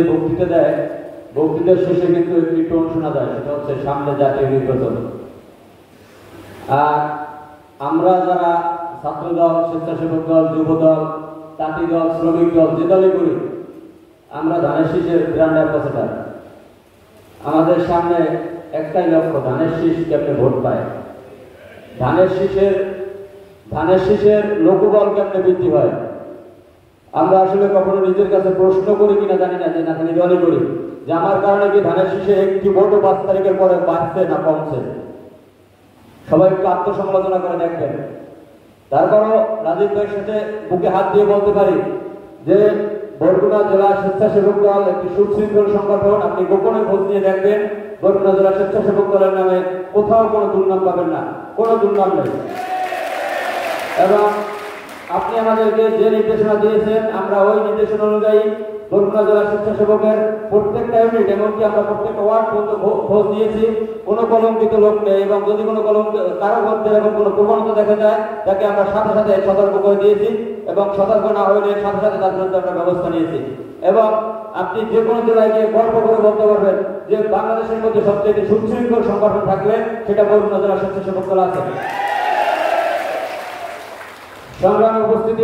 বক্তৃতা দেয়, বক্তৃতার শেষে কিন্তু একটি টোন শোনা যায়, সেটা হচ্ছে সামনে জাতীয় নির্বাচন। আর আমরা যারা ছাত্র দল, স্বেচ্ছাসেবক দল, যুব দল, তাঁতি দল, শ্রমিক দল, যে দলই করি, আমরা ধানের শীষের ব্র্যান্ড অ্যাম্বাসেডর। আমাদের সামনে একটাই লক্ষ্য, ধানের শীষ কেমনে ভোট পায়, ধানের শীষের লোকবল কেমনে বৃদ্ধি হয়। আমরা আসলে কখনো নিজের কাছে প্রশ্ন করি কিনা জানি না, যে না খালি দলই করি, যে আমার কারণে কি ধানের শীষে একটি ভোটও 5 তারিখের পরে বাড়ছে না কমছে। সবাই একটু আত্মসমালোচনা করে দেখবেন। তারপরও রাজীব ভাইয়ের সাথে বুকে হাত দিয়ে বলতে পারি যে বরগুনা জেলা স্বেচ্ছাসেবক দল একটি সুশৃঙ্খল সংগঠন। আপনি গোপনে খোঁজ নিয়ে দেখবেন, বরগুনা জেলা স্বেচ্ছাসেবক দলের নামে কোথাও কোনো দুর্নাম পাবেন না, কোনো দুর্নাম নেই। এবং আপনি আমাদেরকে যে নির্দেশনা দিয়েছেন, আমরা ওই নির্দেশনা অনুযায়ী বরগুনা জেলা স্বেচ্ছাসেবকের প্রত্যেকটা ইউনিট, এমনকি আমরা প্রত্যেকটা ওয়ার্ড পর্যন্ত খোঁজ নিয়েছি, কোনো কলঙ্কিত লোক নেই। এবং যদি কোনো কারোর মধ্যে এরকম কোনো প্রবণতা দেখা যায়, তাকে আমরা সাথে সাথে সতর্ক করে দিয়েছি, এবং সতর্ক না হলে সাথে সাথে তার বিরুদ্ধে আমরা ব্যবস্থা নিয়েছি। এবং আপনি যে কোনো জেলায় গিয়ে গর্ব করে বলতে পারবেন যে বাংলাদেশের মধ্যে সবচেয়ে সুশৃঙ্খল সংগঠন থাকলে সেটা বরগুনা জেলা স্বেচ্ছাসেবক দল আছে। সংগ্রামে উপস্থিতি।